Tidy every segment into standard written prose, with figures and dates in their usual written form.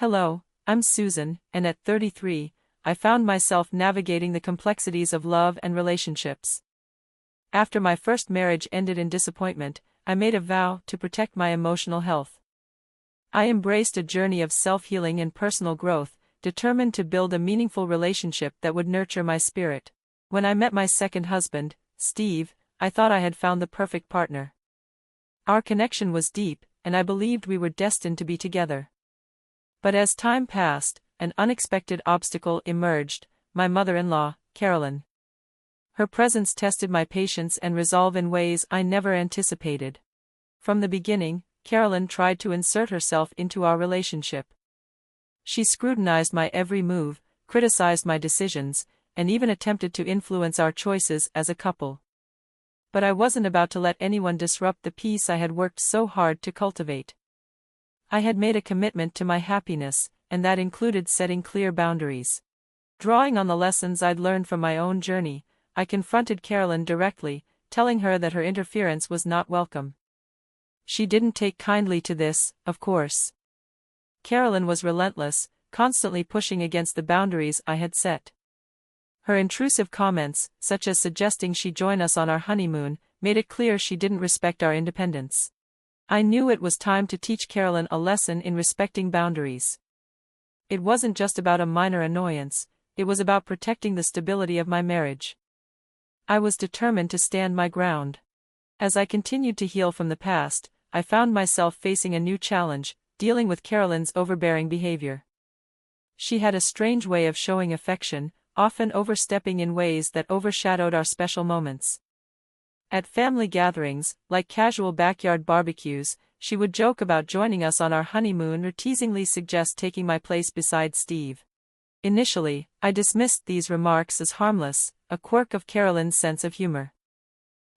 Hello, I'm Susan, and at 33, I found myself navigating the complexities of love and relationships. After my first marriage ended in disappointment, I made a vow to protect my emotional health. I embraced a journey of self-healing and personal growth, determined to build a meaningful relationship that would nurture my spirit. When I met my second husband, Steve, I thought I had found the perfect partner. Our connection was deep, and I believed we were destined to be together. But as time passed, an unexpected obstacle emerged: my mother-in-law, Carolyn. Her presence tested my patience and resolve in ways I never anticipated. From the beginning, Carolyn tried to insert herself into our relationship. She scrutinized my every move, criticized my decisions, and even attempted to influence our choices as a couple. But I wasn't about to let anyone disrupt the peace I had worked so hard to cultivate. I had made a commitment to my happiness, and that included setting clear boundaries. Drawing on the lessons I'd learned from my own journey, I confronted Carolyn directly, telling her that her interference was not welcome. She didn't take kindly to this, of course. Carolyn was relentless, constantly pushing against the boundaries I had set. Her intrusive comments, such as suggesting she join us on our honeymoon, made it clear she didn't respect our independence. I knew it was time to teach Carolyn a lesson in respecting boundaries. It wasn't just about a minor annoyance, it was about protecting the stability of my marriage. I was determined to stand my ground. As I continued to heal from the past, I found myself facing a new challenge: dealing with Carolyn's overbearing behavior. She had a strange way of showing affection, often overstepping in ways that overshadowed our special moments. At family gatherings, like casual backyard barbecues, she would joke about joining us on our honeymoon or teasingly suggest taking my place beside Steve. Initially, I dismissed these remarks as harmless, a quirk of Carolyn's sense of humor.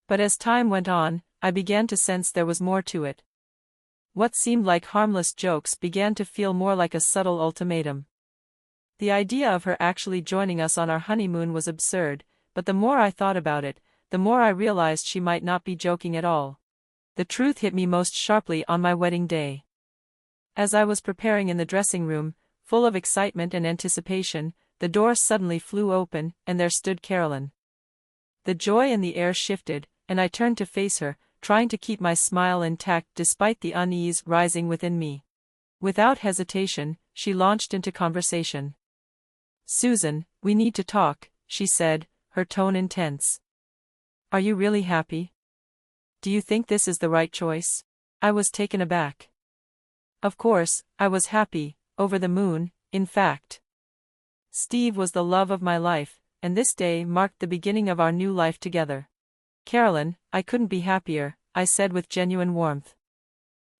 But as time went on, I began to sense there was more to it. What seemed like harmless jokes began to feel more like a subtle ultimatum. The idea of her actually joining us on our honeymoon was absurd, but the more I thought about it, the more I realized she might not be joking at all. The truth hit me most sharply on my wedding day. As I was preparing in the dressing room, full of excitement and anticipation, the door suddenly flew open, and there stood Carolyn. The joy in the air shifted, and I turned to face her, trying to keep my smile intact despite the unease rising within me. Without hesitation, she launched into conversation. "Susan, we need to talk," she said, her tone intense. "Are you really happy? Do you think this is the right choice?" I was taken aback. Of course, I was happy, over the moon, in fact. Steve was the love of my life, and this day marked the beginning of our new life together. "Carolyn, I couldn't be happier," I said with genuine warmth.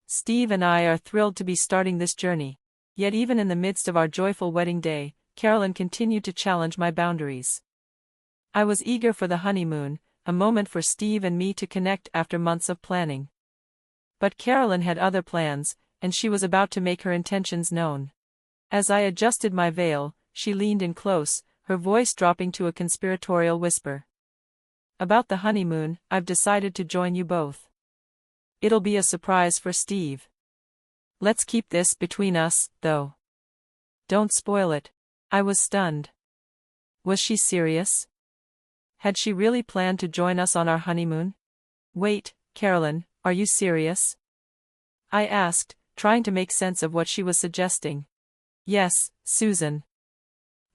"Steve and I are thrilled to be starting this journey." Yet even in the midst of our joyful wedding day, Carolyn continued to challenge my boundaries. I was eager for the honeymoon, a moment for Steve and me to connect after months of planning. But Carolyn had other plans, and she was about to make her intentions known. As I adjusted my veil, she leaned in close, her voice dropping to a conspiratorial whisper. "About the honeymoon, I've decided to join you both. It'll be a surprise for Steve. Let's keep this between us, though. Don't spoil it." I was stunned. Was she serious? Had she really planned to join us on our honeymoon? "Wait, Carolyn, are you serious?" I asked, trying to make sense of what she was suggesting. "Yes, Susan.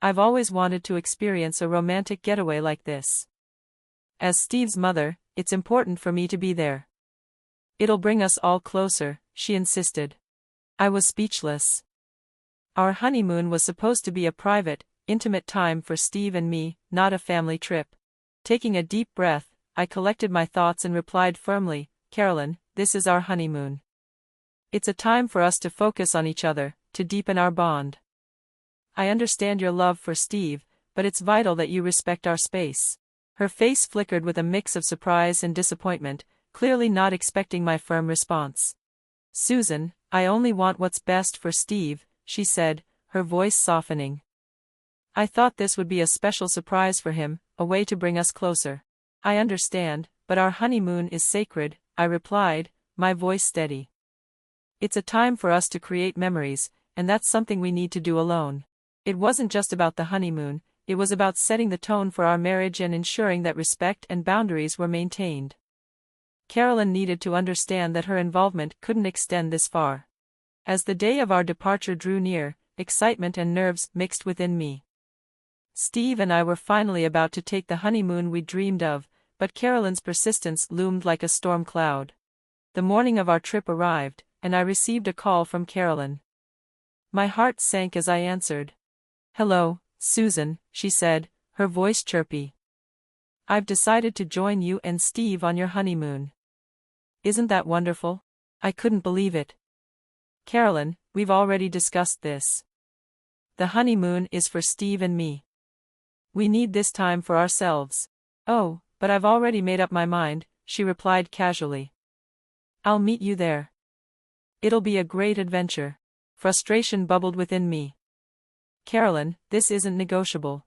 I've always wanted to experience a romantic getaway like this. As Steve's mother, it's important for me to be there. It'll bring us all closer," she insisted. I was speechless. Our honeymoon was supposed to be a private, intimate time for Steve and me, not a family trip. Taking a deep breath, I collected my thoughts and replied firmly, "Carolyn, this is our honeymoon. It's a time for us to focus on each other, to deepen our bond. I understand your love for Steve, but it's vital that you respect our space." Her face flickered with a mix of surprise and disappointment, clearly not expecting my firm response. "Susan, I only want what's best for Steve," she said, her voice softening. "I thought this would be a special surprise for him, a way to bring us closer." "I understand, but our honeymoon is sacred," I replied, my voice steady. "It's a time for us to create memories, and that's something we need to do alone. It wasn't just about the honeymoon, it was about setting the tone for our marriage and ensuring that respect and boundaries were maintained. Carolyn needed to understand that her involvement couldn't extend this far. As the day of our departure drew near, excitement and nerves mixed within me. Steve and I were finally about to take the honeymoon we dreamed of, but Carolyn's persistence loomed like a storm cloud. The morning of our trip arrived, and I received a call from Carolyn. My heart sank as I answered. "Hello, Susan," she said, her voice chirpy. "I've decided to join you and Steve on your honeymoon. Isn't that wonderful?" I couldn't believe it. "Carolyn, we've already discussed this. The honeymoon is for Steve and me. We need this time for ourselves." "Oh, but I've already made up my mind," she replied casually. "I'll meet you there. It'll be a great adventure." Frustration bubbled within me. "Carolyn, this isn't negotiable.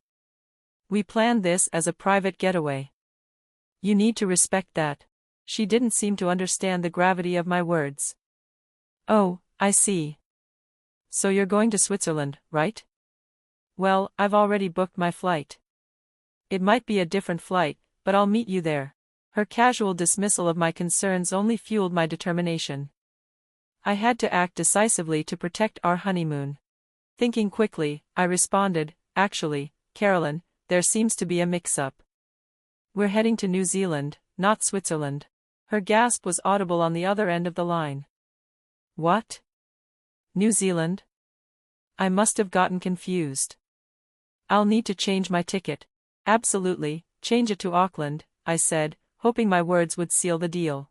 We planned this as a private getaway. You need to respect that." She didn't seem to understand the gravity of my words. "Oh, I see. So you're going to Switzerland, right?" "Well, I've already booked my flight. It might be a different flight, but I'll meet you there." Her casual dismissal of my concerns only fueled my determination. I had to act decisively to protect our honeymoon. Thinking quickly, I responded, "Actually, Carolyn, there seems to be a mix-up. We're heading to New Zealand, not Switzerland." Her gasp was audible on the other end of the line. "What? New Zealand?" I must have gotten confused. "I'll need to change my ticket." "Absolutely, change it to Auckland," I said, hoping my words would seal the deal.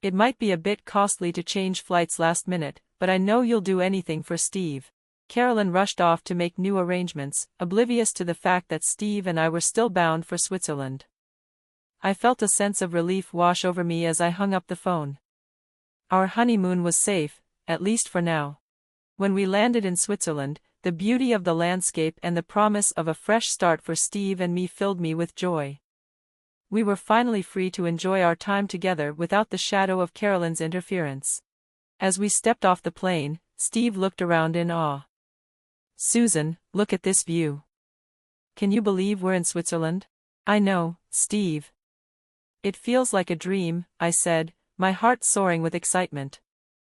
"It might be a bit costly to change flights last minute, but I know you'll do anything for Steve." Carolyn rushed off to make new arrangements, oblivious to the fact that Steve and I were still bound for Switzerland. I felt a sense of relief wash over me as I hung up the phone. Our honeymoon was safe, at least for now. When we landed in Switzerland, the beauty of the landscape and the promise of a fresh start for Steve and me filled me with joy. We were finally free to enjoy our time together without the shadow of Carolyn's interference. As we stepped off the plane, Steve looked around in awe. "Susan, look at this view. Can you believe we're in Switzerland?" "I know, Steve. It feels like a dream," I said, my heart soaring with excitement.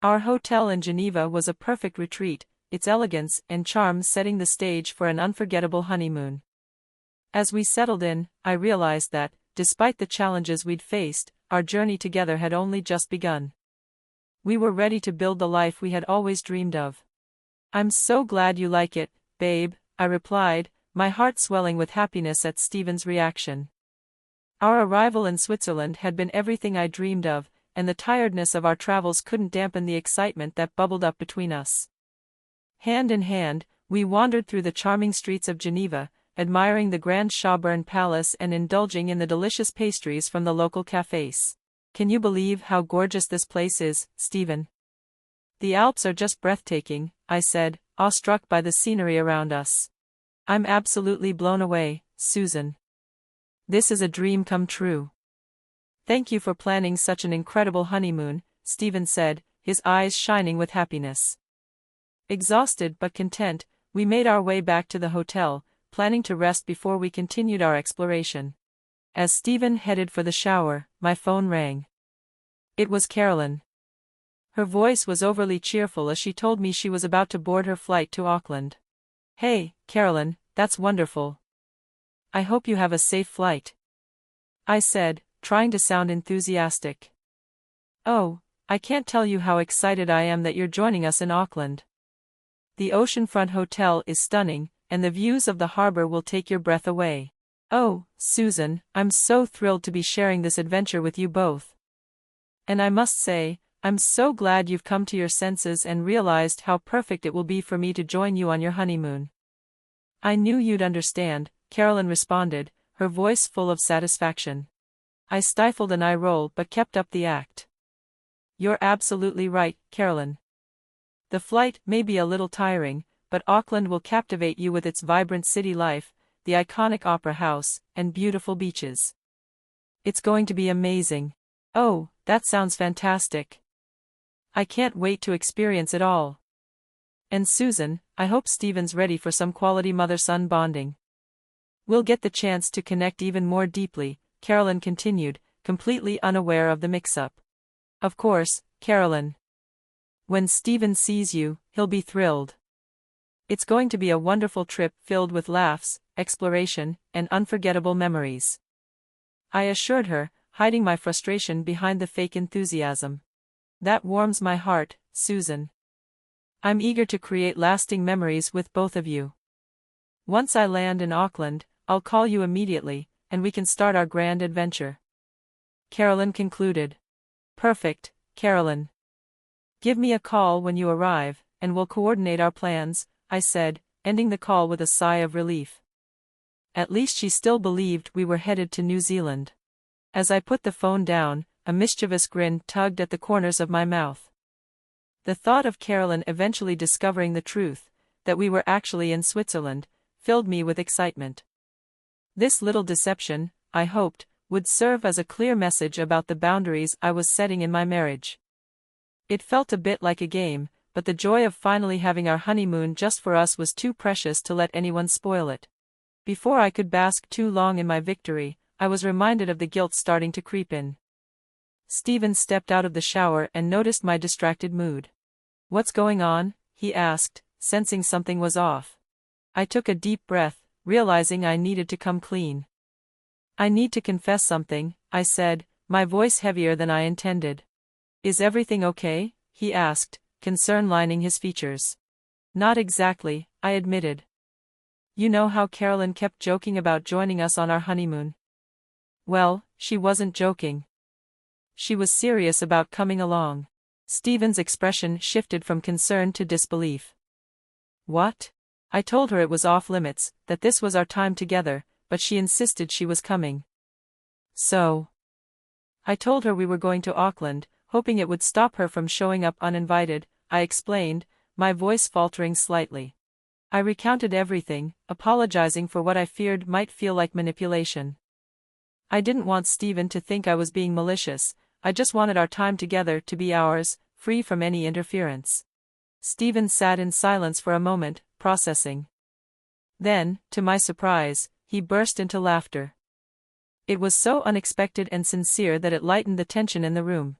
Our hotel in Geneva was a perfect retreat, its elegance and charm setting the stage for an unforgettable honeymoon. As we settled in, I realized that, despite the challenges we'd faced, our journey together had only just begun. We were ready to build the life we had always dreamed of. "I'm so glad you like it, babe," I replied, my heart swelling with happiness at Stephen's reaction. Our arrival in Switzerland had been everything I dreamed of, and the tiredness of our travels couldn't dampen the excitement that bubbled up between us. Hand in hand, we wandered through the charming streets of Geneva, admiring the Grand Schaubern Palace and indulging in the delicious pastries from the local cafes. "Can you believe how gorgeous this place is, Stephen?" "The Alps are just breathtaking," I said, awestruck by the scenery around us. "I'm absolutely blown away, Susan. This is a dream come true." "Thank you for planning such an incredible honeymoon," Stephen said, his eyes shining with happiness. Exhausted but content, we made our way back to the hotel, planning to rest before we continued our exploration. As Stephen headed for the shower, my phone rang. It was Carolyn. Her voice was overly cheerful as she told me she was about to board her flight to Auckland. "Hey, Carolyn, that's wonderful. I hope you have a safe flight," I said, trying to sound enthusiastic. "Oh, I can't tell you how excited I am that you're joining us in Auckland. The oceanfront hotel is stunning, and the views of the harbor will take your breath away. Oh, Susan, I'm so thrilled to be sharing this adventure with you both. And I must say, I'm so glad you've come to your senses and realized how perfect it will be for me to join you on your honeymoon." "I knew you'd understand," Carolyn responded, her voice full of satisfaction. I stifled an eye roll but kept up the act. "You're absolutely right, Carolyn. The flight may be a little tiring, but Auckland will captivate you with its vibrant city life, the iconic opera house, and beautiful beaches. It's going to be amazing." "Oh, that sounds fantastic. I can't wait to experience it all." And Susan, I hope Steven's ready for some quality mother-son bonding. We'll get the chance to connect even more deeply, Carolyn continued, completely unaware of the mix-up. Of course, Carolyn. When Steven sees you, he'll be thrilled. It's going to be a wonderful trip filled with laughs, exploration, and unforgettable memories. I assured her, hiding my frustration behind the fake enthusiasm. That warms my heart, Susan. I'm eager to create lasting memories with both of you. Once I land in Auckland, I'll call you immediately, and we can start our grand adventure. Carolyn concluded. Perfect, Carolyn. Give me a call when you arrive, and we'll coordinate our plans, I said, ending the call with a sigh of relief. At least she still believed we were headed to New Zealand. As I put the phone down, a mischievous grin tugged at the corners of my mouth. The thought of Carolyn eventually discovering the truth, that we were actually in Switzerland, filled me with excitement. This little deception, I hoped, would serve as a clear message about the boundaries I was setting in my marriage. It felt a bit like a game, but the joy of finally having our honeymoon just for us was too precious to let anyone spoil it. Before I could bask too long in my victory, I was reminded of the guilt starting to creep in. Steven stepped out of the shower and noticed my distracted mood. What's going on? He asked, sensing something was off. I took a deep breath, realizing I needed to come clean. I need to confess something, I said, my voice heavier than I intended. Is everything okay? He asked, concern lining his features. Not exactly, I admitted. You know how Carolyn kept joking about joining us on our honeymoon? Well, she wasn't joking. She was serious about coming along. Steven's expression shifted from concern to disbelief. What? I told her it was off limits, that this was our time together, but she insisted she was coming. So? I told her we were going to Auckland, hoping it would stop her from showing up uninvited, I explained, my voice faltering slightly. I recounted everything, apologizing for what I feared might feel like manipulation. I didn't want Steven to think I was being malicious, I just wanted our time together to be ours, free from any interference. Steven sat in silence for a moment, processing. Then, to my surprise, he burst into laughter. It was so unexpected and sincere that it lightened the tension in the room.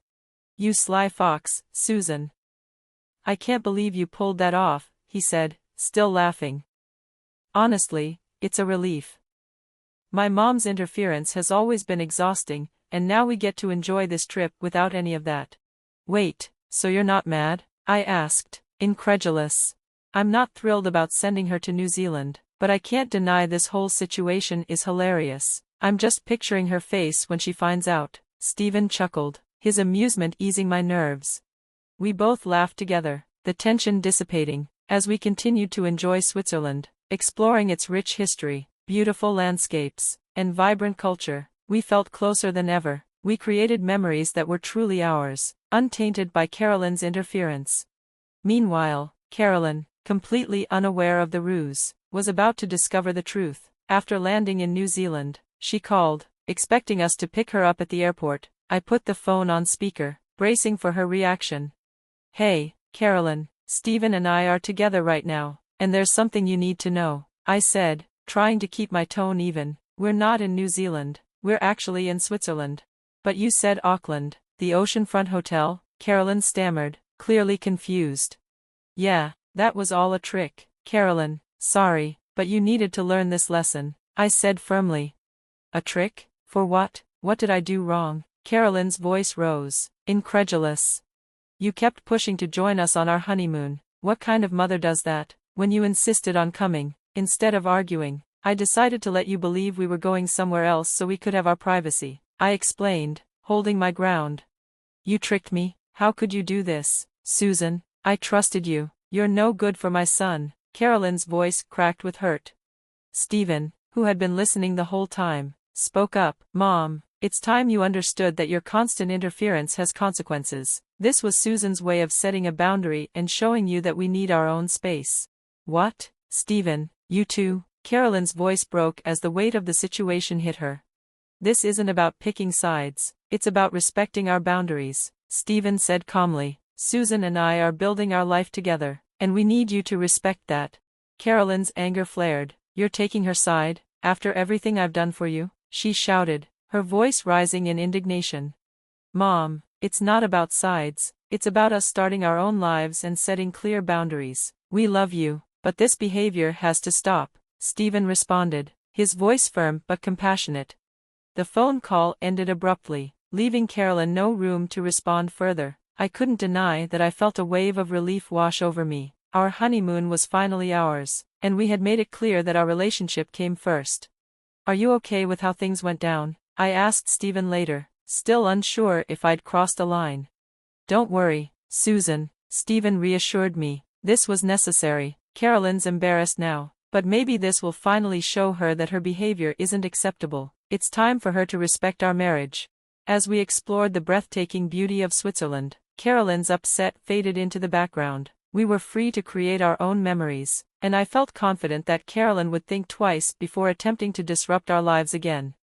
You sly fox, Susan. I can't believe you pulled that off, he said, still laughing. Honestly, it's a relief. My mom's interference has always been exhausting, and now we get to enjoy this trip without any of that. Wait, so you're not mad? I asked, incredulous. I'm not thrilled about sending her to New Zealand, but I can't deny this whole situation is hilarious. I'm just picturing her face when she finds out. Steven chuckled, his amusement easing my nerves. We both laughed together, the tension dissipating, as we continued to enjoy Switzerland, exploring its rich history, beautiful landscapes, and vibrant culture. We felt closer than ever. We created memories that were truly ours, untainted by Carolyn's interference. Meanwhile, Carolyn, completely unaware of the ruse, was about to discover the truth. After landing in New Zealand, she called, expecting us to pick her up at the airport. I put the phone on speaker, bracing for her reaction. Hey, Carolyn, Steven and I are together right now, and there's something you need to know, I said, trying to keep my tone even. We're not in New Zealand. We're actually in Switzerland. But you said Auckland, the oceanfront hotel, Carolyn stammered, clearly confused. Yeah, that was all a trick, Carolyn, sorry, but you needed to learn this lesson, I said firmly. A trick? For what? What did I do wrong? Carolyn's voice rose, incredulous. You kept pushing to join us on our honeymoon. What kind of mother does that? When you insisted on coming, instead of arguing, I decided to let you believe we were going somewhere else so we could have our privacy, I explained, holding my ground. You tricked me. How could you do this, Susan? I trusted you. You're no good for my son. Carolyn's voice cracked with hurt. Steven, who had been listening the whole time, spoke up. Mom, it's time you understood that your constant interference has consequences. This was Susan's way of setting a boundary and showing you that we need our own space. What? Steven, you too? Carolyn's voice broke as the weight of the situation hit her. This isn't about picking sides, it's about respecting our boundaries, Steven said calmly. Susan and I are building our life together, and we need you to respect that. Carolyn's anger flared. You're taking her side, after everything I've done for you? She shouted, her voice rising in indignation. Mom, it's not about sides, it's about us starting our own lives and setting clear boundaries. We love you, but this behavior has to stop, Stephen responded, his voice firm but compassionate. The phone call ended abruptly, leaving Carolyn no room to respond further. I couldn't deny that I felt a wave of relief wash over me. Our honeymoon was finally ours, and we had made it clear that our relationship came first. Are you okay with how things went down? I asked Stephen later, still unsure if I'd crossed a line. Don't worry, Susan, Stephen reassured me. This was necessary. Carolyn's embarrassed now, but maybe this will finally show her that her behavior isn't acceptable. It's time for her to respect our marriage. As we explored the breathtaking beauty of Switzerland, Carolyn's upset faded into the background. We were free to create our own memories, and I felt confident that Carolyn would think twice before attempting to disrupt our lives again.